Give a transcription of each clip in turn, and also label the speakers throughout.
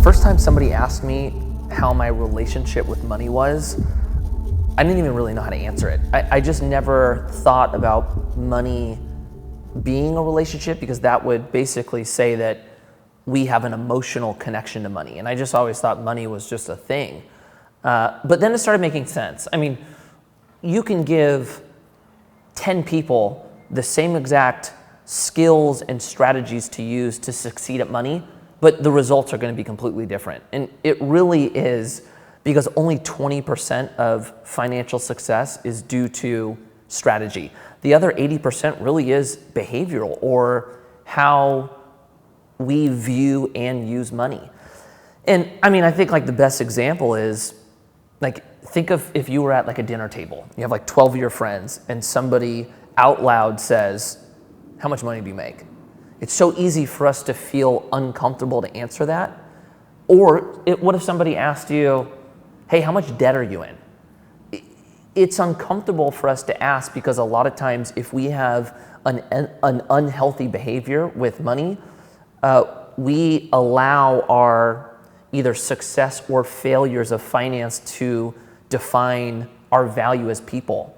Speaker 1: First time somebody asked me how my relationship with money was, I didn't even really know how to answer it. I just never thought about money being a relationship, because that would basically say that we have an emotional connection to money. And I just always thought money was just a thing. But then it started making sense. I mean, you can give 10 people the same exact skills and strategies to use to succeed at money, but the results are going to be completely different. And it really is because only 20% of financial success is due to strategy. The other 80% really is behavioral, or how we view and use money. And I mean, I think like the best example is, like, think of if you were at like a dinner table, you have like 12 of your friends, and somebody out loud says, "How much money do you make?" It's so easy for us to feel uncomfortable to answer that. Or what if somebody asked you, "Hey, how much debt are you in?" It's uncomfortable for us to ask, because a lot of times if we have an unhealthy behavior with money, we allow our either success or failures of finance to define our value as people.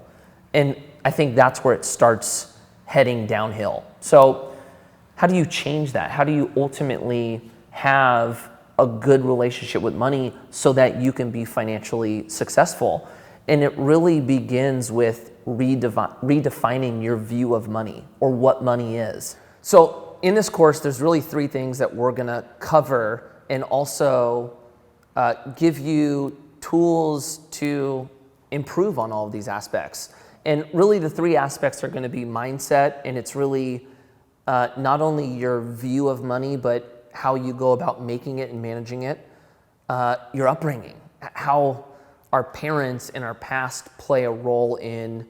Speaker 1: And I think that's where it starts heading downhill. So how do you change that? How do you ultimately have a good relationship with money so that you can be financially successful? And it really begins with redefining your view of money, or what money is. So in this course, there's really three things that we're gonna cover, and also give you tools to improve on all of these aspects. And really the three aspects are gonna be mindset, and it's really not only your view of money, but how you go about making it and managing it, your upbringing, how our parents in our past play a role in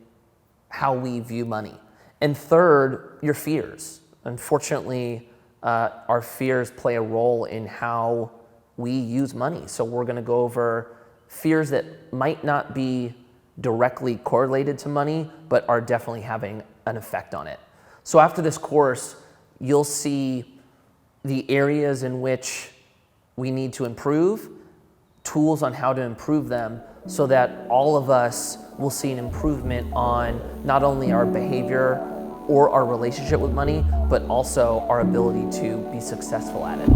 Speaker 1: how we view money. And third, your fears. Unfortunately, our fears play a role in how we use money. So we're gonna go over fears that might not be directly correlated to money, but are definitely having an effect on it. So after this course, you'll see the areas in which we need to improve, tools on how to improve them, so that all of us will see an improvement on not only our behavior or our relationship with money, but also our ability to be successful at it.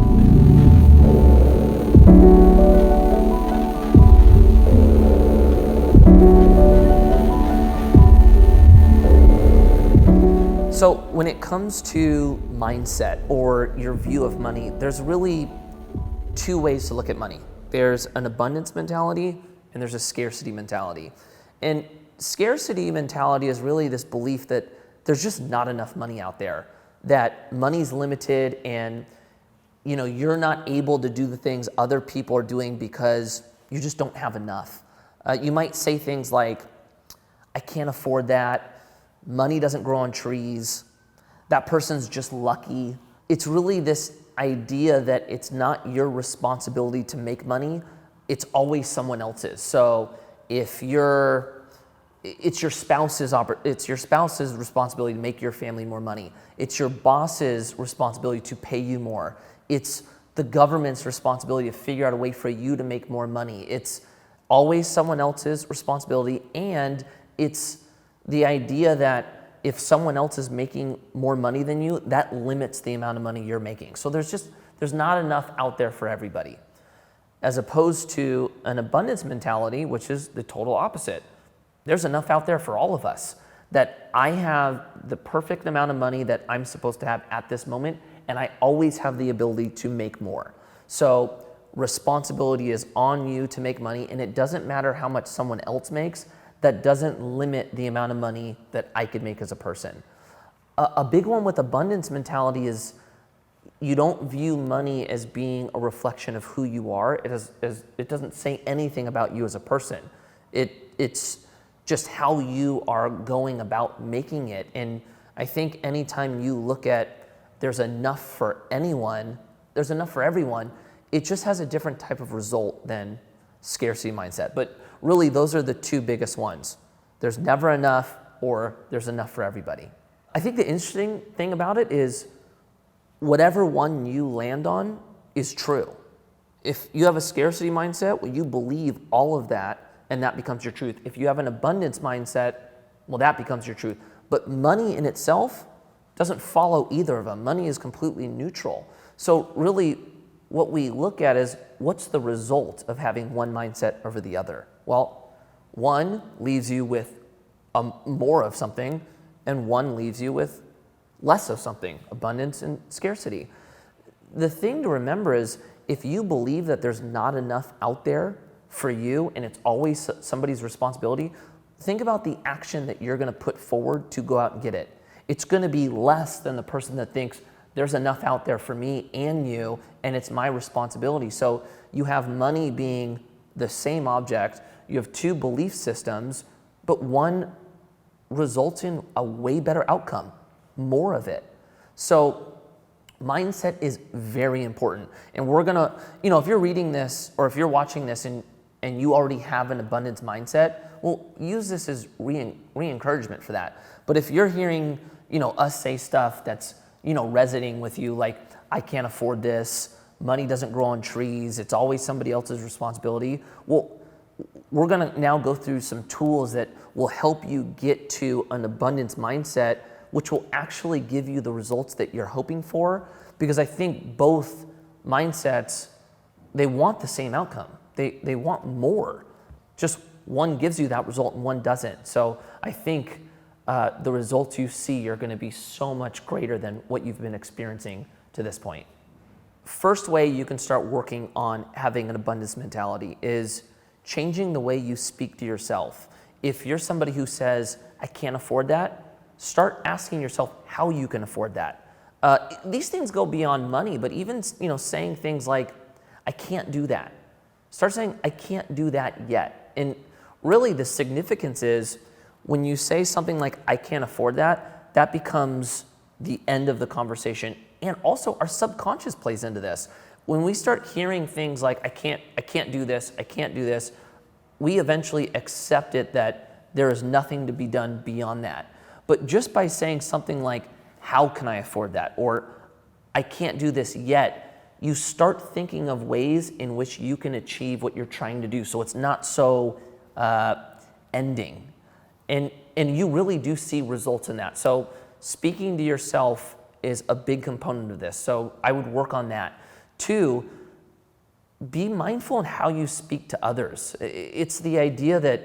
Speaker 1: So when it comes to mindset or your view of money, there's really two ways to look at money. There's an abundance mentality and there's a scarcity mentality. And scarcity mentality is really this belief that there's just not enough money out there, that money's limited, and you're not able to do the things other people are doing because you just don't have enough. You might say things like, "I can't afford that. Money doesn't grow on trees. That person's just lucky." It's really this idea that it's not your responsibility to make money, it's always someone else's. So if it's your spouse's responsibility to make your family more money. It's your boss's responsibility to pay you more. It's the government's responsibility to figure out a way for you to make more money. It's always someone else's responsibility, and it's the idea that if someone else is making more money than you, that limits the amount of money you're making. So there's not enough out there for everybody. As opposed to an abundance mentality, which is the total opposite. There's enough out there for all of us, that I have the perfect amount of money that I'm supposed to have at this moment, and I always have the ability to make more. So responsibility is on you to make money, and it doesn't matter how much someone else makes. That doesn't limit the amount of money that I could make as a person. A big one with abundance mentality is you don't view money as being a reflection of who you are. It doesn't say anything about you as a person. It's just how you are going about making it. And I think anytime you look at there's enough for anyone, there's enough for everyone, it just has a different type of result than scarcity mindset. But really, those are the two biggest ones. There's never enough, or there's enough for everybody. I think the interesting thing about it is whatever one you land on is true. If you have a scarcity mindset, well, you believe all of that and that becomes your truth. If you have an abundance mindset, well, that becomes your truth. But money in itself doesn't follow either of them. Money is completely neutral. So really what we look at is what's the result of having one mindset over the other? Well, one leaves you with more of something and one leaves you with less of something, abundance and scarcity. The thing to remember is if you believe that there's not enough out there for you and it's always somebody's responsibility, think about the action that you're going to put forward to go out and get it. It's going to be less than the person that thinks there's enough out there for me and you, and it's my responsibility. So you have money being the same object, you have two belief systems, but one results in a way better outcome, more of it. So mindset is very important. And we're gonna, if you're reading this or if you're watching this and you already have an abundance mindset, well, use this as re-encouragement for that. But if you're hearing, us say stuff that's, resonating with you, like, I can't afford this, money doesn't grow on trees, it's always somebody else's responsibility. Well, we're gonna now go through some tools that will help you get to an abundance mindset, which will actually give you the results that you're hoping for. Because I think both mindsets, they want the same outcome. They want more. Just one gives you that result and one doesn't. So I think the results you see are gonna be so much greater than what you've been experiencing to this point. First way you can start working on having an abundance mentality is changing the way you speak to yourself. If you're somebody who says, I can't afford that, start asking yourself how you can afford that. These things go beyond money, but even saying things like, I can't do that. Start saying, I can't do that yet. And really the significance is when you say something like, I can't afford that, that becomes the end of the conversation. And also our subconscious plays into this. When we start hearing things like, I can't do this, I can't do this, we eventually accept it that there is nothing to be done beyond that. But just by saying something like, how can I afford that? Or I can't do this yet, you start thinking of ways in which you can achieve what you're trying to do. So it's not so ending. And you really do see results in that. So speaking to yourself is a big component of this. So I would work on that. 2, be mindful in how you speak to others. It's the idea that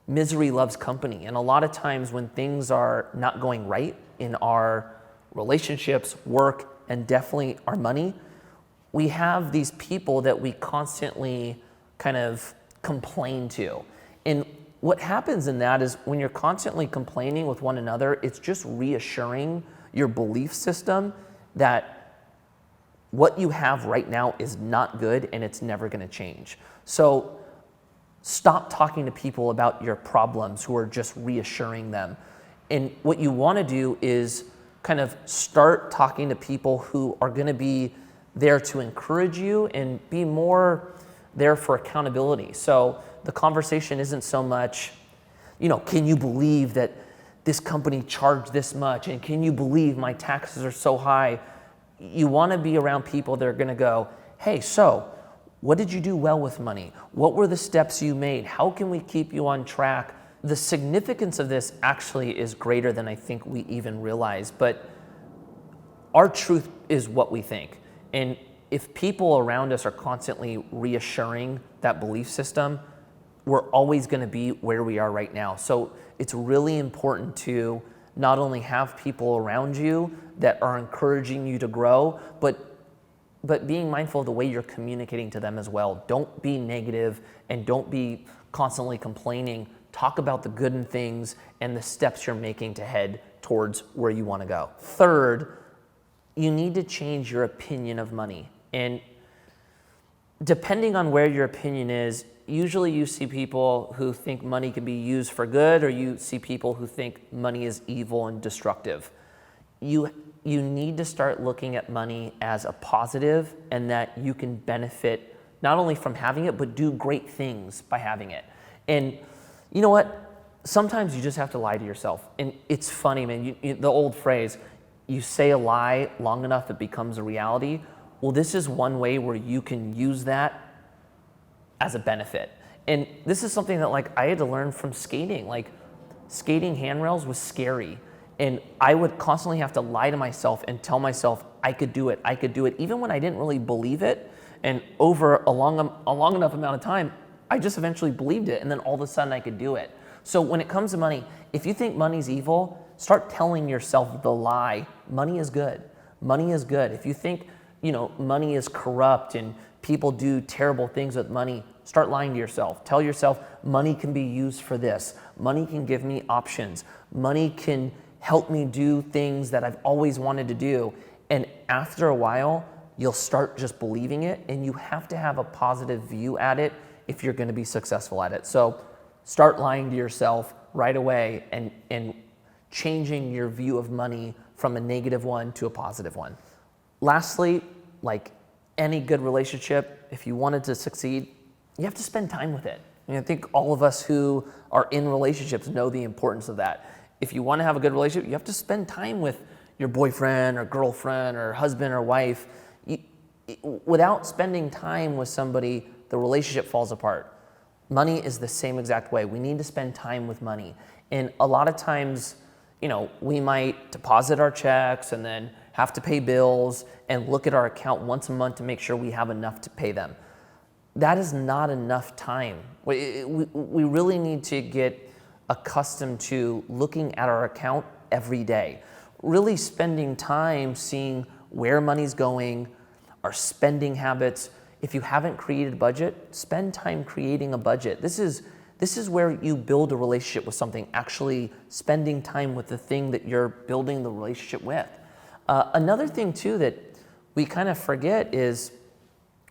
Speaker 1: misery loves company. And a lot of times when things are not going right in our relationships, work, and definitely our money, we have these people that we constantly kind of complain to. And what happens in that is when you're constantly complaining with one another, it's just reassuring your belief system that what you have right now is not good and it's never going to change. So stop talking to people about your problems who are just reassuring them. And what you want to do is kind of start talking to people who are going to be there to encourage you and be more there for accountability. So the conversation isn't so much, can you believe that this company charged this much? And can you believe my taxes are so high? You want to be around people that are going to go, hey, so what did you do well with money? What were the steps you made? How can we keep you on track? The significance of this actually is greater than I think we even realize, but our truth is what we think. And if people around us are constantly reassuring that belief system, we're always going to be where we are right now. So it's really important to not only have people around you that are encouraging you to grow, but being mindful of the way you're communicating to them as well. Don't be negative and don't be constantly complaining. Talk about the good in things and the steps you're making to head towards where you want to go. 3rd, you need to change your opinion of money. And depending on where your opinion is, usually you see people who think money can be used for good, or you see people who think money is evil and destructive. You need to start looking at money as a positive and that you can benefit not only from having it, but do great things by having it. And you know what? Sometimes you just have to lie to yourself. And it's funny, man, the old phrase, you say a lie long enough, it becomes a reality. well, this is one way where you can use that as a benefit. And this is something that like I had to learn from skating. Like skating handrails was scary. And I would constantly have to lie to myself and tell myself I could do it, even when I didn't really believe it. And over a long enough amount of time, I just eventually believed it. And then all of a sudden I could do it. So when it comes to money, if you think money's evil, start telling yourself the lie. Money is good. Money is good. If you think, money is corrupt and people do terrible things with money, start lying to yourself. Tell yourself money can be used for this. Money can give me options. Money can help me do things that I've always wanted to do. And after a while, you'll start just believing it, and you have to have a positive view at it if you're going to be successful at it. So start lying to yourself right away and changing your view of money from a negative one to a positive one. Lastly, like any good relationship, if you wanted to succeed, you have to spend time with it. And I think all of us who are in relationships know the importance of that. If you want to have a good relationship, you have to spend time with your boyfriend or girlfriend or husband or wife. Without spending time with somebody, the relationship falls apart. Money is the same exact way. We need to spend time with money. And a lot of times, we might deposit our checks and then have to pay bills and look at our account once a month to make sure we have enough to pay them. That is not enough time. We really need to get accustomed to looking at our account every day, really spending time seeing where money's going, our spending habits. If you haven't created a budget, spend time creating a budget. This is where you build a relationship with something, actually spending time with the thing that you're building the relationship with. Another thing too that we kind of forget is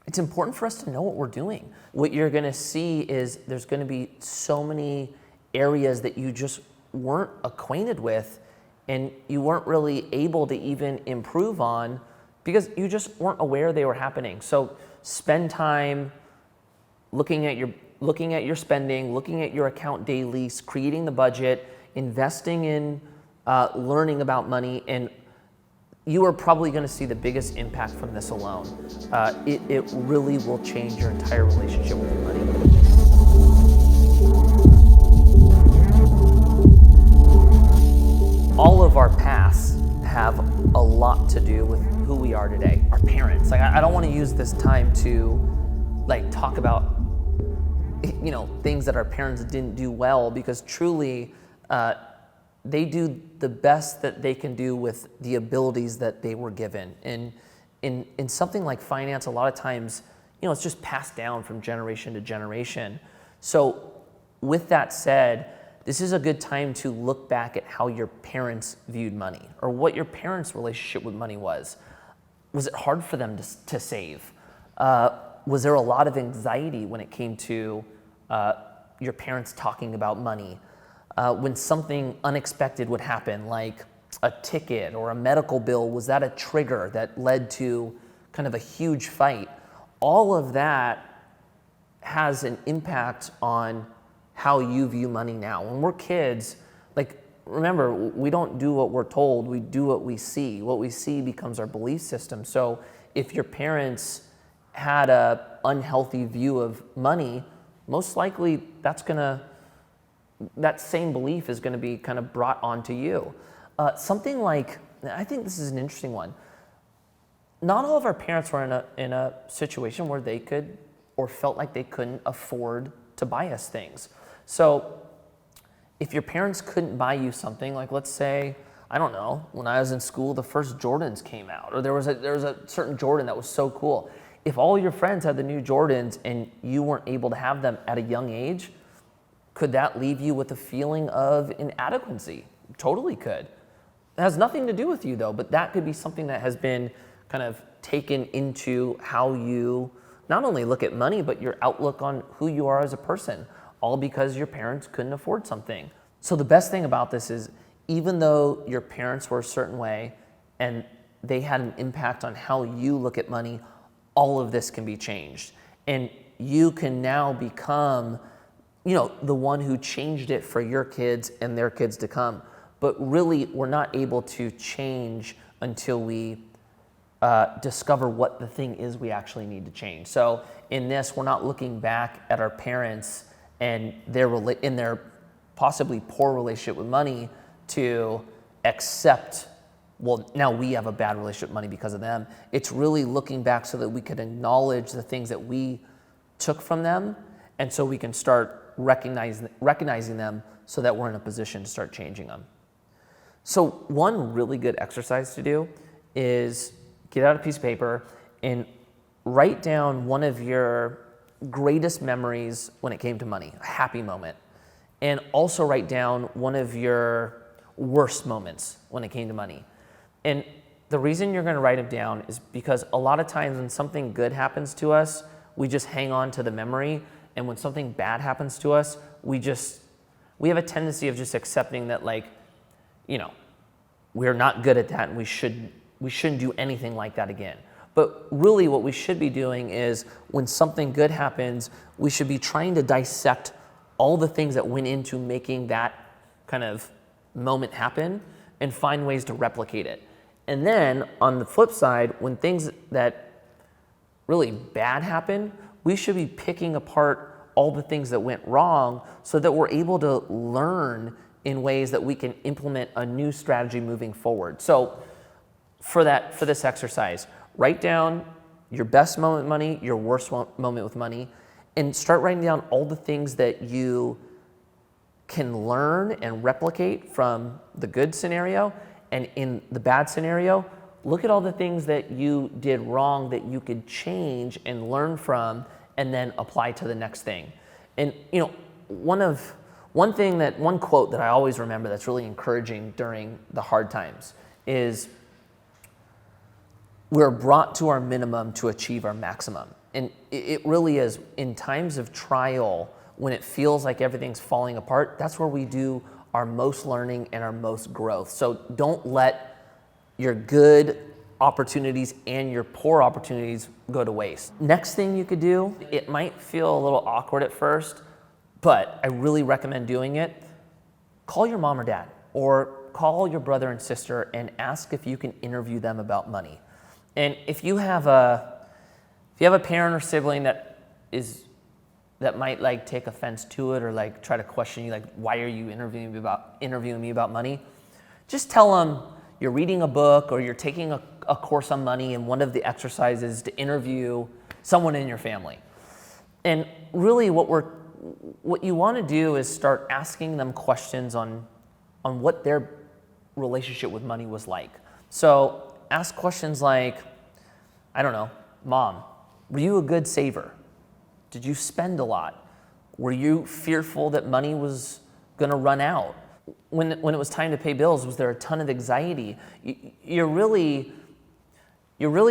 Speaker 1: it's important for us to know what we're doing. What you're gonna see is there's gonna be so many areas that you just weren't acquainted with and you weren't really able to even improve on because you just weren't aware they were happening. So spend time looking at your spending, looking at your account daily, creating the budget, investing in learning about money, and you are probably going to see the biggest impact from this alone. It really will change your entire relationship with your money. All of our pasts have a lot to do with who we are today. Our parents. Like I don't want to use this time to talk about things that our parents didn't do well, because truly they do the best that they can do with the abilities that they were given. And in something like finance, a lot of times, it's just passed down from generation to generation. So with that said, this is a good time to look back at how your parents viewed money, or what your parents' relationship with money was. Was it hard for them to save? Was there a lot of anxiety when it came to your parents talking about money? When something unexpected would happen, like a ticket or a medical bill, was that a trigger that led to kind of a huge fight? All of that has an impact on how you view money now. When we're kids, remember, we don't do what we're told, we do what we see. What we see becomes our belief system. So if your parents had an unhealthy view of money, most likely that same belief is gonna be kind of brought onto you. Something like, I think this is an interesting one. Not all of our parents were in a situation where they could or felt like they couldn't afford to buy us things. So if your parents couldn't buy you something, like let's say, I don't know, when I was in school, the first Jordans came out, or there was a certain Jordan that was so cool. If all your friends had the new Jordans and you weren't able to have them at a young age, could that leave you with a feeling of inadequacy? Totally could. It has nothing to do with you though, but that could be something that has been kind of taken into how you not only look at money, but your outlook on who you are as a person, all because your parents couldn't afford something. So the best thing about this is, even though your parents were a certain way and they had an impact on how you look at money, all of this can be changed. And you can now become, the one who changed it for your kids and their kids to come. But really, we're not able to change until we discover what the thing is we actually need to change. So in this, we're not looking back at our parents and in their possibly poor relationship with money to accept, well, now we have a bad relationship with money because of them. It's really looking back so that we can acknowledge the things that we took from them, and so we can start recognizing them so that we're in a position to start changing them. So one really good exercise to do is get out a piece of paper and write down one of your greatest memories when it came to money, a happy moment. And also write down one of your worst moments when it came to money. And the reason you're gonna write them down is because a lot of times when something good happens to us, we just hang on to the memory. And when something bad happens to us, we have a tendency of just accepting that, like, we're not good at that and we shouldn't do anything like that again. But really what we should be doing is when something good happens, we should be trying to dissect all the things that went into making that kind of moment happen and find ways to replicate it. And then on the flip side, when things that really bad happen, we should be picking apart all the things that went wrong so that we're able to learn in ways that we can implement a new strategy moving forward. So for this exercise, write down your best moment with money, your worst moment with money, and start writing down all the things that you can learn and replicate from the good scenario. And in the bad scenario, look at all the things that you did wrong that you could change and learn from and then apply to the next thing. And one quote that I always remember that's really encouraging during the hard times is, we're brought to our minimum to achieve our maximum. And it really is, in times of trial, when it feels like everything's falling apart, that's where we do our most learning and our most growth. So don't let your good opportunities and your poor opportunities go to waste. Next thing you could do, it might feel a little awkward at first, but I really recommend doing it. Call your mom or dad, or call your brother and sister and ask if you can interview them about money. And if you have a parent or sibling that might like take offense to it or like try to question you, like, why are you interviewing me about money? Just tell them you're reading a book or you're taking a course on money, and one of the exercises is to interview someone in your family. And really what you want to do is start asking them questions on what their relationship with money was like. So ask questions like, I don't know, Mom, were you a good saver? Did you spend a lot? Were you fearful that money was going to run out? When it was time to pay bills, was there a ton of anxiety? You're really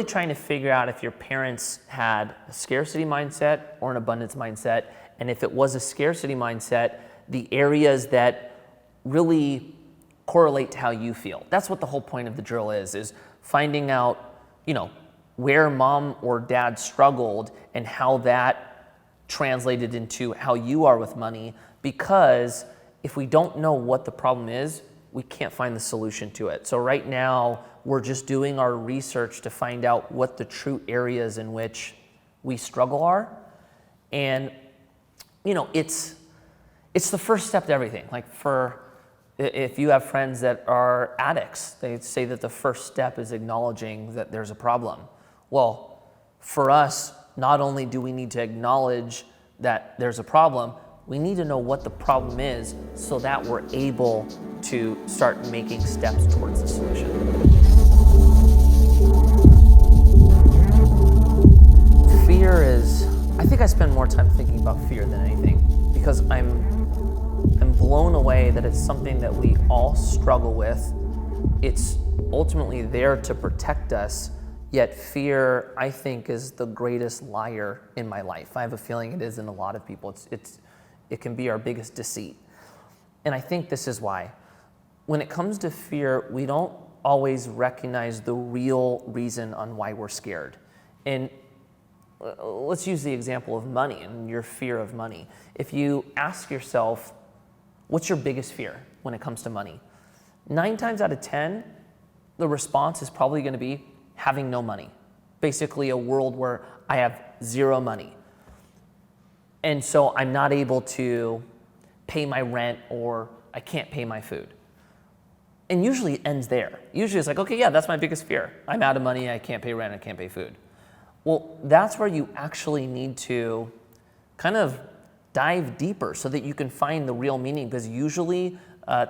Speaker 1: trying to figure out if your parents had a scarcity mindset or an abundance mindset, and if it was a scarcity mindset, the areas that really correlate to how you feel. That's what the whole point of the drill is finding out, where mom or dad struggled and how that translated into how you are with money, because if we don't know what the problem is, we can't find the solution to it. So right now, we're just doing our research to find out what the true areas in which we struggle are. And, it's the first step to everything. Like if you have friends that are addicts, they say that the first step is acknowledging that there's a problem. Well, for us, not only do we need to acknowledge that there's a problem, we need to know what the problem is so that we're able to start making steps towards the solution. Fear is, I think I spend more time thinking about fear than anything, because I'm blown away that it's something that we all struggle with. It's ultimately there to protect us, yet fear, I think, is the greatest liar in my life. I have a feeling it is in a lot of people. It can be our biggest deceit. And I think this is why. When it comes to fear, we don't always recognize the real reason on why we're scared. And let's use the example of money and your fear of money. If you ask yourself, what's your biggest fear when it comes to money? 9 times out of 10, the response is probably going to be, having no money. Basically a world where I have zero money. And so I'm not able to pay my rent or I can't pay my food. And usually it ends there. Usually it's like, okay, yeah, that's my biggest fear. I'm out of money, I can't pay rent, I can't pay food. Well, that's where you actually need to kind of dive deeper so that you can find the real meaning, because usually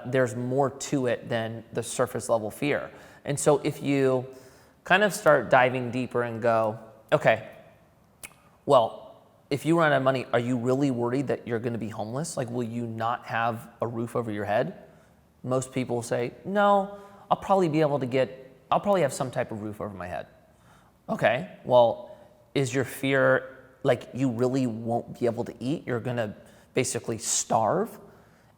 Speaker 1: there's more to it than the surface level fear. And so if you kind of start diving deeper and go, okay, well, if you run out of money, are you really worried that you're going to be homeless? Like, will you not have a roof over your head? Most people say, no, I'll probably have some type of roof over my head. Okay, well, is your fear like you really won't be able to eat? You're going to basically starve?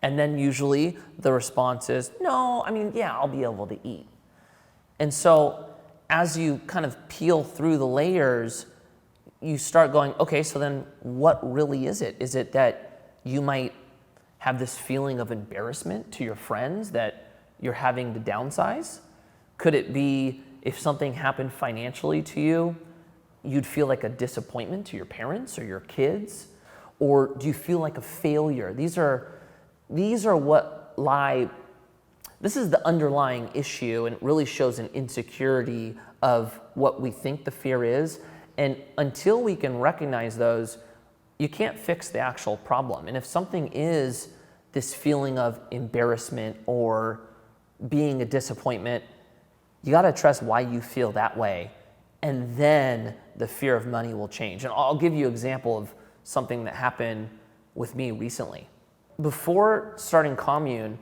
Speaker 1: And then usually the response is, no, I mean, yeah, I'll be able to eat. And so as you kind of peel through the layers, you start going, okay, so then what really is it? Is it that you might have this feeling of embarrassment to your friends that you're having to downsize? Could it be if something happened financially to you, you'd feel like a disappointment to your parents or your kids? Or do you feel like a failure? These are what lie, this is the underlying issue, and it really shows an insecurity of what we think the fear is. And until we can recognize those, you can't fix the actual problem. And if something is this feeling of embarrassment or being a disappointment, you got to trust why you feel that way. And then the fear of money will change. And I'll give you an example of something that happened with me recently. Before starting Commune,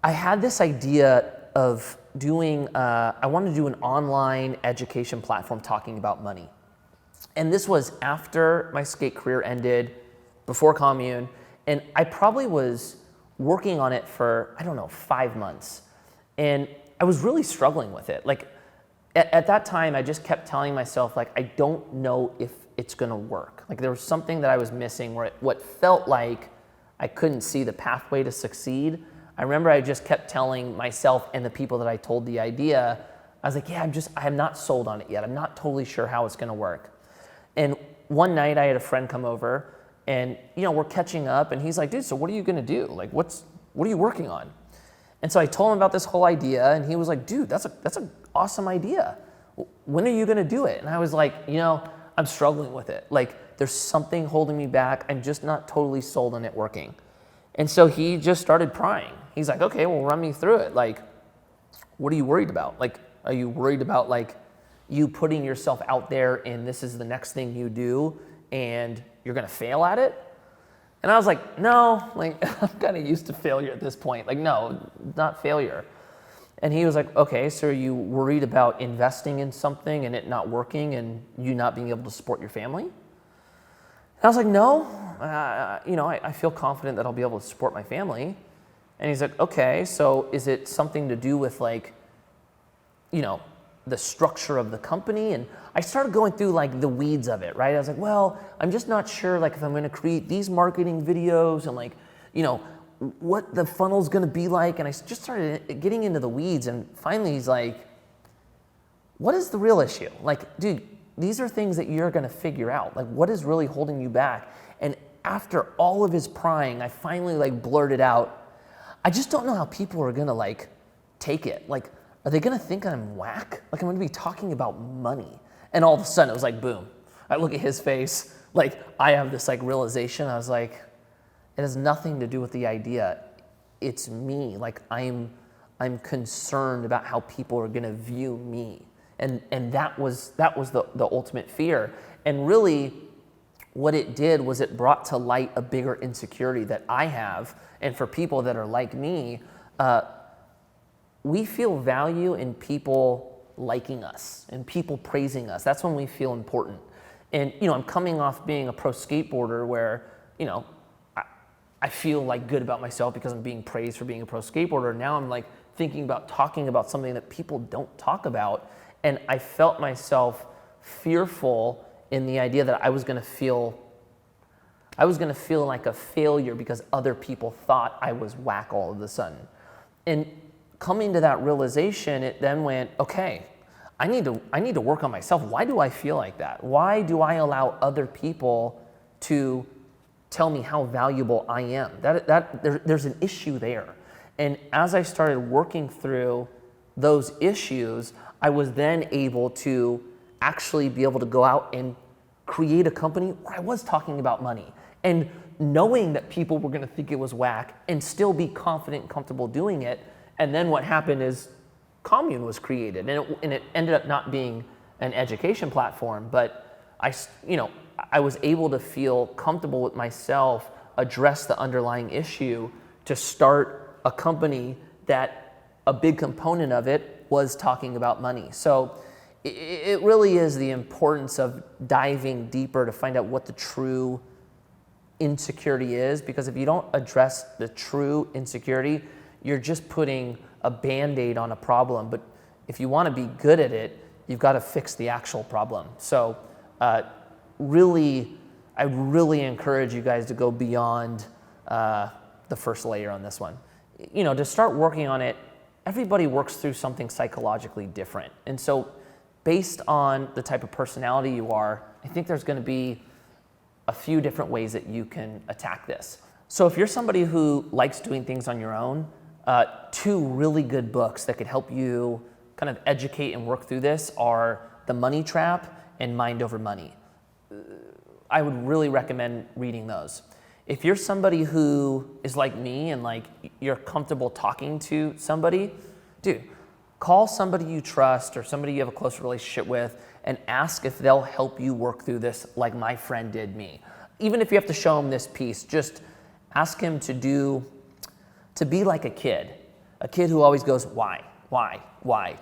Speaker 1: I had this idea of I wanted to do an online education platform talking about money. And this was after my skate career ended, before Commune, and I probably was working on it for, 5 months. And I was really struggling with it. Like, at that time, I just kept telling myself, like, I don't know if it's gonna work. Like, there was something that I was missing where what felt like I couldn't see the pathway to succeed. I remember I just kept telling myself and the people that I told the idea, I was like, yeah, I'm not sold on it yet. I'm not totally sure how it's gonna work. And one night I had a friend come over and, we're catching up and he's like, dude, so what are you gonna do? Like, what are you working on? And so I told him about this whole idea and he was like, dude, that's an awesome idea. When are you gonna do it? And I was like, I'm struggling with it. Like, there's something holding me back. I'm just not totally sold on it working. And so he just started prying. He's like, okay, well, run me through it. Like, what are you worried about? Like, are you worried about like you putting yourself out there and this is the next thing you do and you're gonna fail at it? And I was like, no, like I'm kind of used to failure at this point. Like, no, not failure. And he was like, okay, so are you worried about investing in something and it not working and you not being able to support your family? And I was like, no, I feel confident that I'll be able to support my family. And he's like, okay, so is it something to do with like, the structure of the company? And I started going through like the weeds of it, right? I was like, well, I'm just not sure like if I'm gonna create these marketing videos and like, what the funnel's gonna be like. And I just started getting into the weeds and finally he's like, what is the real issue? Like, dude, these are things that you're gonna figure out. Like, what is really holding you back? And after all of his prying, I finally like blurted out, I just don't know how people are gonna like take it. Like, are they gonna think I'm whack? Like, I'm gonna be talking about money. And all of a sudden it was like, boom. I look at his face, like I have this like realization. I was like, it has nothing to do with the idea. It's me. Like I'm concerned about how people are gonna view me. And that was the ultimate fear. And really what it did was it brought to light a bigger insecurity that I have. And for people that are like me, we feel value in people liking us and people praising us. That's when we feel important. And, I'm coming off being a pro skateboarder where, I feel like good about myself because I'm being praised for being a pro skateboarder. Now I'm like thinking about talking about something that people don't talk about. And I felt myself fearful in the idea that I was gonna feel like a failure because other people thought I was whack all of a sudden. And coming to that realization, it then went, okay, I need to work on myself. Why do I feel like that? Why do I allow other people to tell me how valuable I am? There's an issue there. And as I started working through those issues, I was then able to actually be able to go out and create a company where I was talking about money and knowing that people were going to think it was whack and still be confident and comfortable doing it. And then what happened is Commune was created, and it ended up not being an education platform, but I was able to feel comfortable with myself, address the underlying issue to start a company that a big component of it was talking about money. So it really is the importance of diving deeper to find out what the true insecurity is, because if you don't address the true insecurity, you're just putting a Band-Aid on a problem. But if you want to be good at it, you've got to fix the actual problem. So I really encourage you guys to go beyond the first layer on this one. To start working on it, everybody works through something psychologically different. And so based on the type of personality you are, I think there's going to be a few different ways that you can attack this. So if you're somebody who likes doing things on your own, two really good books that could help you kind of educate and work through this are The Money Trap and Mind Over Money. I would really recommend reading those. If you're somebody who is like me and like you're comfortable talking to somebody, dude, call somebody you trust or somebody you have a close relationship with and ask if they'll help you work through this like my friend did me. Even if you have to show him this piece, just ask him to be like a kid who always goes, why?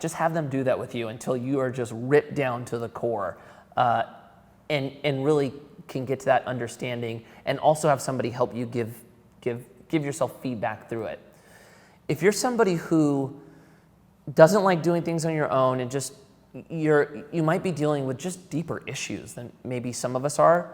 Speaker 1: Just have them do that with you until you are just ripped down to the core, and really can get to that understanding, and also have somebody help you give yourself feedback through it. If you're somebody who doesn't like doing things on your own and just you might be dealing with just deeper issues than maybe some of us are,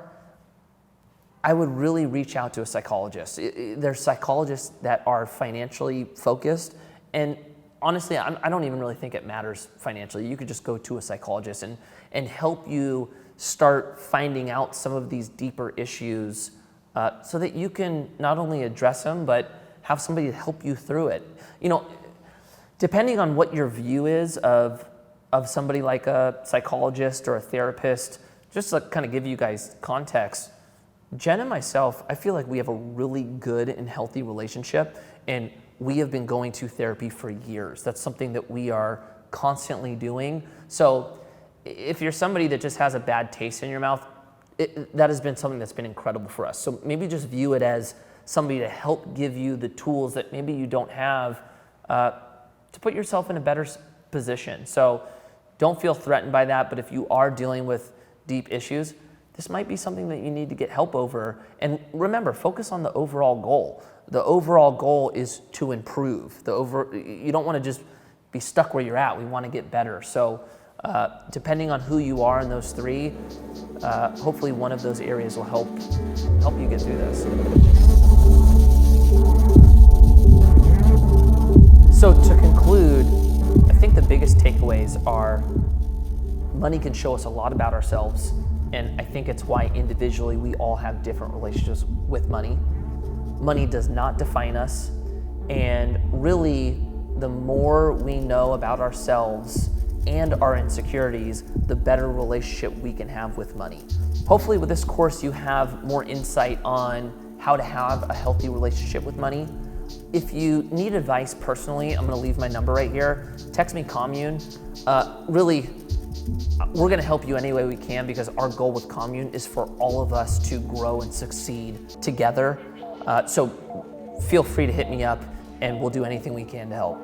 Speaker 1: I would really reach out to a psychologist. There's psychologists that are financially focused, and honestly, I don't even really think it matters financially. You could just go to a psychologist and help you start finding out some of these deeper issues so that you can not only address them, but have somebody to help you through it. Depending on what your view is of somebody like a psychologist or a therapist, just to kind of give you guys context, Jen and myself, I feel like we have a really good and healthy relationship, and we have been going to therapy for years. That's something that we are constantly doing. So if you're somebody that just has a bad taste in your mouth, that has been something that's been incredible for us. So maybe just view it as somebody to help give you the tools that maybe you don't have to put yourself in a better position. So don't feel threatened by that, but if you are dealing with deep issues, this might be something that you need to get help over. And remember, focus on the overall goal. The overall goal is to improve. You don't want to just be stuck where you're at. We want to get better. So depending on who you are in those three, hopefully one of those areas will help you get through this. So to conclude, I think the biggest takeaways are money can show us a lot about ourselves. And I think it's why individually we all have different relationships with money. Money does not define us. And really, the more we know about ourselves and our insecurities, the better relationship we can have with money. Hopefully with this course, you have more insight on how to have a healthy relationship with money. If you need advice personally, I'm gonna leave my number right here. Text me Commune. Really, we're going to help you any way we can, because our goal with Commune is for all of us to grow and succeed together. So feel free to hit me up and we'll do anything we can to help.